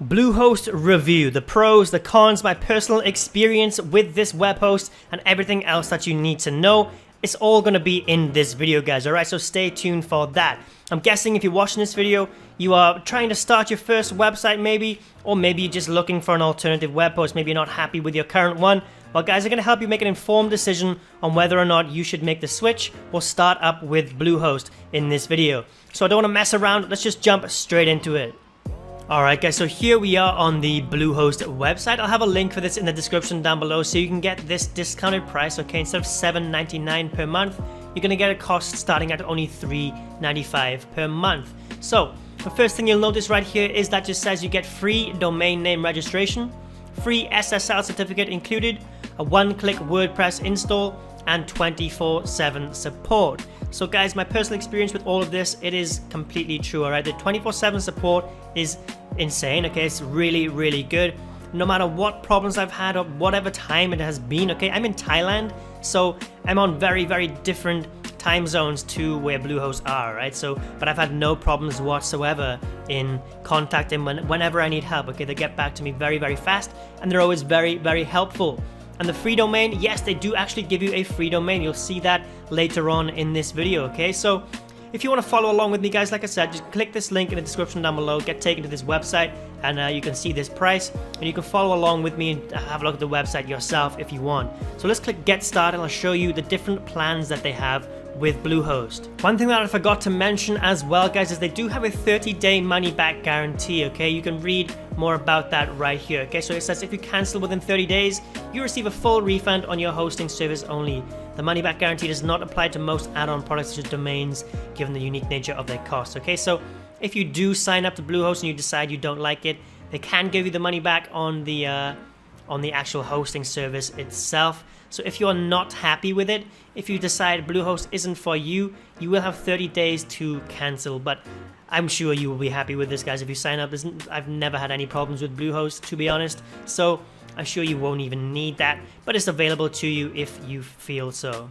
BlueHost review, the pros, the cons, my personal experience with this web host, and everything else that you need to know. It's all going to be in this video, guys, alright? So stay tuned for that. I'm guessing if you're watching this video, you are trying to start your first website maybe, or maybe you're just looking for an alternative web host. Maybe you're not happy with your current one. Well, guys, are going to help you make an informed decision on whether or not you should make the switch or start up with BlueHost in this video. So I don't want to mess around. Let's just jump straight into it. Alright guys, so here we are on the BlueHost website. I'll have a link for this in the description down below so you can get this discounted price, okay? Instead of $7.99 per month, you're going to get a cost starting at only $3.95 per month. So, the first thing you'll notice right here is that just says you get free domain name registration, free SSL certificate included, a one-click WordPress install, and 24/7 support. So guys, my personal experience with all of this, it is completely true, alright? The 24/7 support is insane, okay? It's really, really good. No matter what problems I've had or whatever time it has been, okay? I'm in Thailand, so I'm on very, very different time zones to where BlueHost are, right? So, but I've had no problems whatsoever in contacting whenever I need help, okay? They get back to me very, very fast, and they're always very, very helpful. And the free domain, yes, they do actually give you a free domain. You'll see that later on in this video, okay? So if you want to follow along with me, guys, like I said, just click this link in the description down below, get taken to this website, and you can see this price, and you can follow along with me and have a look at the website yourself if you want. So let's click Get Started, and I'll show you the different plans that they have with BlueHost. One thing that I forgot to mention as well, guys, is they do have a 30-day money-back guarantee, okay? You can read more about that right here, okay? So it says if you cancel within 30 days, you receive a full refund on your hosting service only. The money-back guarantee does not apply to most add-on products such as domains, given the unique nature of their costs, okay? So if you do sign up to BlueHost and you decide you don't like it, they can give you the money back on the actual hosting service itself. So if you're not happy with it, if you decide BlueHost isn't for you, you will have 30 days to cancel. But I'm sure you will be happy with this, guys. If you sign up, I've never had any problems with BlueHost, to be honest. So I'm sure you won't even need that, but it's available to you if you feel so.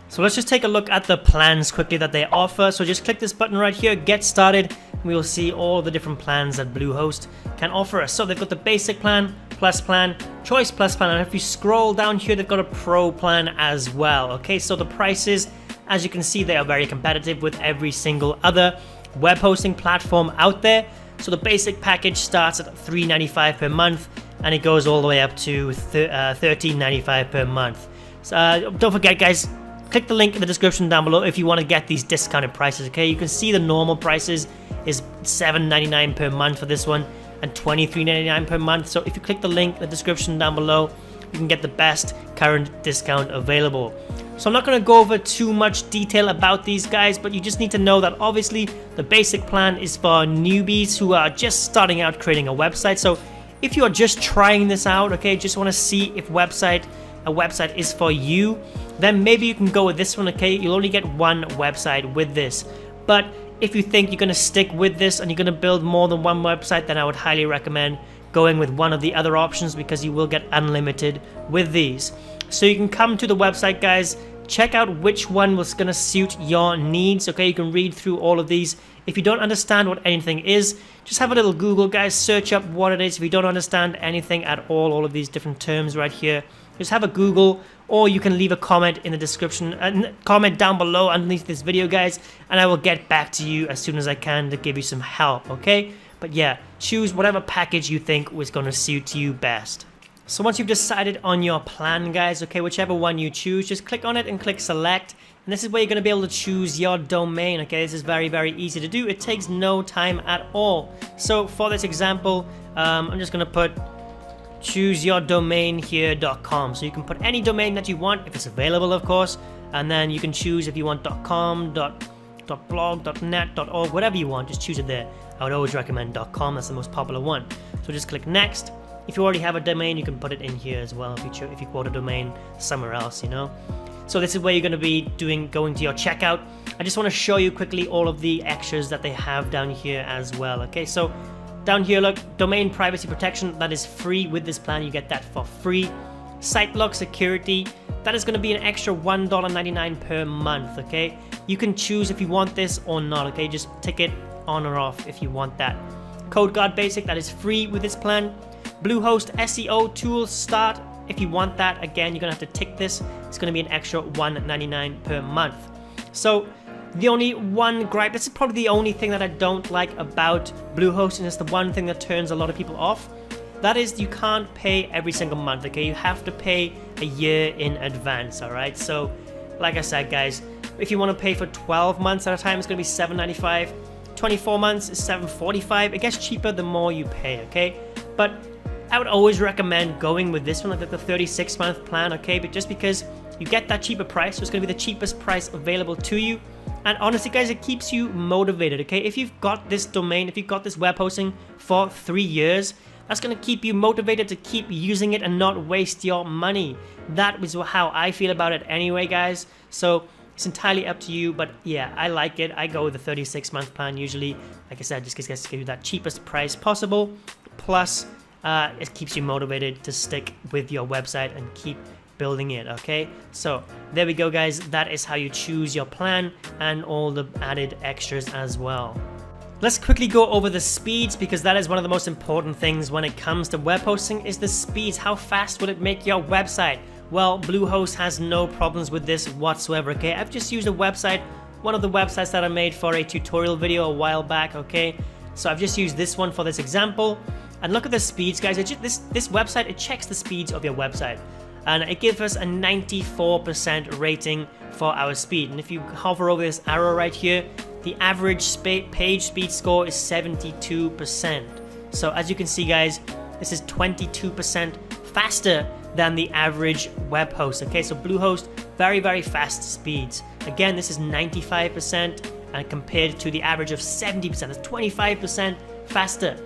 So let's just take a look at the plans quickly that they offer. So just click this button right here, Get Started. We will see all the different plans that BlueHost can offer us. So they've got the basic plan, plus plan, choice plus plan, and if you scroll down here, they've got a pro plan as well. Okay, so the prices, as you can see, they are very competitive with every single other web hosting platform out there. So the basic package starts at $3.95 per month, and it goes all the way up to $13.95 per month. So don't forget, guys, click the link in the description down below if you want to get these discounted prices, okay? You can see the normal prices is $7.99 per month for this one and $23.99 per month. So if you click the link in the description down below, you can get the best current discount available. So I'm not going to go over too much detail about these guys, but you just need to know that obviously the basic plan is for newbies who are just starting out creating a website. So if you are just trying this out, okay, just want to see if a website is for you, then maybe you can go with this one, okay? You'll only get one website with this. But if you think you're going to stick with this and you're going to build more than one website, then I would highly recommend going with one of the other options because you will get unlimited with these. So you can come to the website, guys, check out which one was going to suit your needs, okay? You can read through all of these. If you don't understand what anything is, just have a little Google, guys, search up what it is. If you don't understand anything at all of these different terms right here, just have a Google, or you can leave a comment in the description, comment down below underneath this video, guys, and I will get back to you as soon as I can to give you some help, okay? But yeah, choose whatever package you think was going to suit you best. So once you've decided on your plan, guys, okay, whichever one you choose, just click on it and click select. And this is where you're going to be able to choose your domain, okay? This is very, very easy to do. It takes no time at all. So for this example, I'm just going to put chooseyourdomainhere.com. So you can put any domain that you want, if it's available, of course. And then you can choose if you want .com, .blog, .net, .org, whatever you want, just choose it there. I would always recommend .com, that's the most popular one. So just click next. If you already have a domain, you can put it in here as well if you quote a domain somewhere else, you know. So this is where you're going to be going to your checkout. I just want to show you quickly all of the extras that they have down here as well, okay? So down here, look, domain privacy protection, that is free with this plan. You get that for free. Site lock security, that is going to be an extra $1.99 per month, okay? You can choose if you want this or not, okay? Just tick it on or off if you want that. Code Guard Basic, that is free with this plan. BlueHost SEO Tools Start, if you want that, again, you're gonna have to tick this. It's gonna be an extra $1.99 per month. So the only one gripe, this is probably the only thing that I don't like about BlueHost, and it's the one thing that turns a lot of people off. That is, you can't pay every single month, okay? You have to pay a year in advance, all right? So, like I said, guys, if you want to pay for 12 months at a time, it's going to be $7.95. 24 months is $7.45. It gets cheaper the more you pay, okay? But I would always recommend going with this one, like the 36-month plan, okay? But just because you get that cheaper price, so it's going to be the cheapest price available to you. And honestly, guys, it keeps you motivated, okay? If you've got this domain, if you've got this web hosting for 3 years, that's going to keep you motivated to keep using it and not waste your money. That is how I feel about it anyway, guys. So it's entirely up to you, but yeah, I like it. I go with the 36-month plan usually. Like I said, just because it gives you that cheapest price possible. Plus, it keeps you motivated to stick with your website and keep building it, okay? So there we go, guys. That is how you choose your plan and all the added extras as well. Let's quickly go over the speeds, because that is one of the most important things when it comes to web hosting, is the speeds. How fast will it make your website? Well, BlueHost has no problems with this whatsoever, okay? I've just used a website, one of the websites that I made for a tutorial video a while back, okay? So I've just used this one for this example. And look at the speeds, guys. This website, it checks the speeds of your website. And it gives us a 94% rating for our speed. And if you hover over this arrow right here, the average page speed score is 72%. So as you can see, guys, this is 22% faster than the average web host. Okay, so BlueHost, very, very fast speeds. Again, this is 95%, and compared to the average of 70%, that's 25% faster.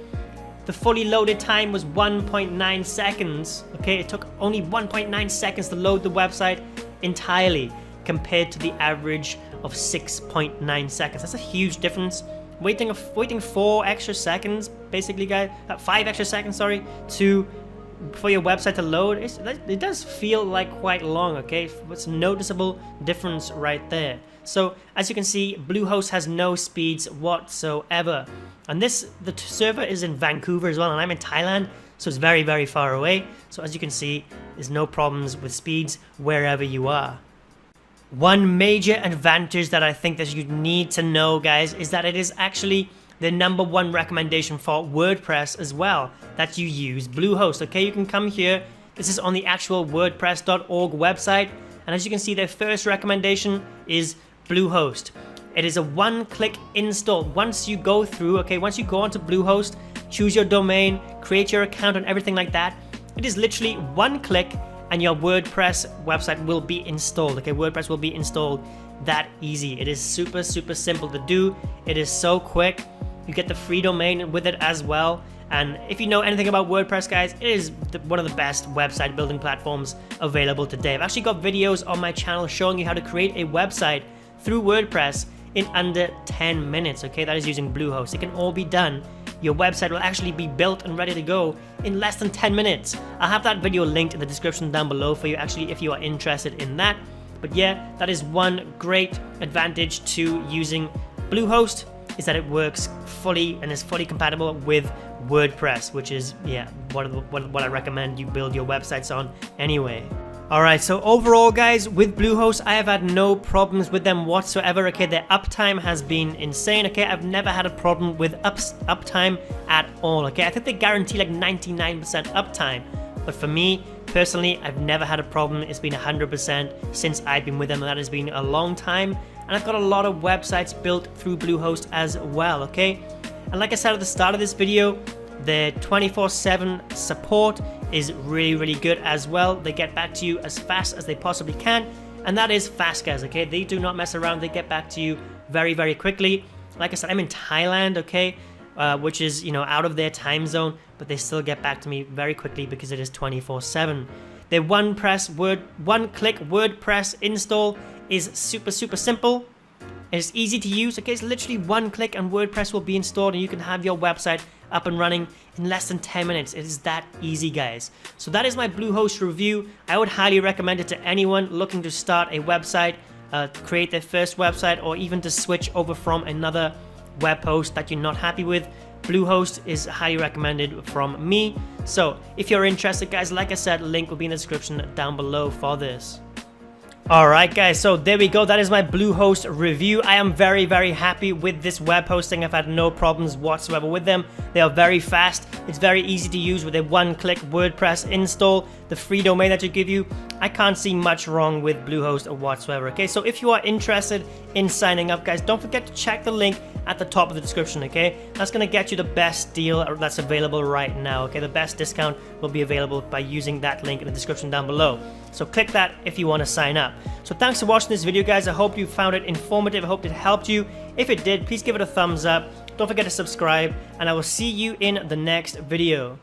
The fully loaded time was 1.9 seconds. Okay, it took only 1.9 seconds to load the website entirely, compared to the average of 6.9 seconds. That's a huge difference. Waiting 4 extra seconds, basically, guys, 5 extra seconds, sorry, for your website to load. It does feel like quite long, okay? It's a noticeable difference right there. So as you can see, BlueHost has no speeds whatsoever. And the server is in Vancouver as well, and I'm in Thailand, so it's very, very far away. So as you can see, there's no problems with speeds wherever you are. One major advantage that I think that you need to know, guys, is that it is actually the #1 recommendation for WordPress as well, that you use BlueHost. Okay, you can come here. This is on the actual WordPress.org website, and as you can see, their first recommendation is BlueHost. It is a one-click install. Once you go through, okay, once you go onto BlueHost, choose your domain, create your account and everything like that, it is literally one click and your WordPress website will be installed. Okay, WordPress will be installed that easy. It is super, super simple to do. It is so quick. You get the free domain with it as well. And if you know anything about WordPress, guys, it is one of the best website building platforms available today. I've actually got videos on my channel showing you how to create a website through WordPress in under 10 minutes, okay? That is using BlueHost. It can all be done. Your website will actually be built and ready to go in less than 10 minutes. I'll have that video linked in the description down below for you, actually, if you are interested in that. But yeah, that is one great advantage to using BlueHost, is that it works fully and is fully compatible with WordPress, which is, yeah, what I recommend you build your websites on anyway. Alright, so overall, guys, with BlueHost, I have had no problems with them whatsoever, okay? Their uptime has been insane, okay? I've never had a problem with uptime at all, okay? I think they guarantee like 99% uptime, but for me, personally, I've never had a problem. It's been 100% since I've been with them, and that has been a long time, and I've got a lot of websites built through BlueHost as well, okay? And like I said at the start of this video, their 24/7 support is really, really good as well. They get back to you as fast as they possibly can, and that is fast, guys, okay? They do not mess around. They get back to you very, very quickly. Like I said, I'm in Thailand, okay, which is, you know, out of their time zone, but they still get back to me very quickly because it is 24/7. Their one-click WordPress install is super, super simple. It's easy to use, okay? It's literally one click and WordPress will be installed and you can have your website up and running in less than 10 minutes. It is that easy, guys. So that is my BlueHost review. I would highly recommend it to anyone looking to start a website, create their first website, or even to switch over from another web host that you're not happy with. BlueHost is highly recommended from me. So if you're interested, guys, like I said, link will be in the description down below for this. Alright guys, so there we go. That is my BlueHost review. I am very, very happy with this web hosting. I've had no problems whatsoever with them. They are very fast. It's very easy to use with a one-click WordPress install. The free domain that you give you, I can't see much wrong with BlueHost whatsoever. Okay, so if you are interested in signing up, guys, don't forget to check the link at the top of the description, okay? That's gonna get you the best deal that's available right now, okay? The best discount will be available by using that link in the description down below. So click that if you want to sign up. So thanks for watching this video, guys. I hope you found it informative. I hope it helped you. If it did, please give it a thumbs up. Don't forget to subscribe, and I will see you in the next video.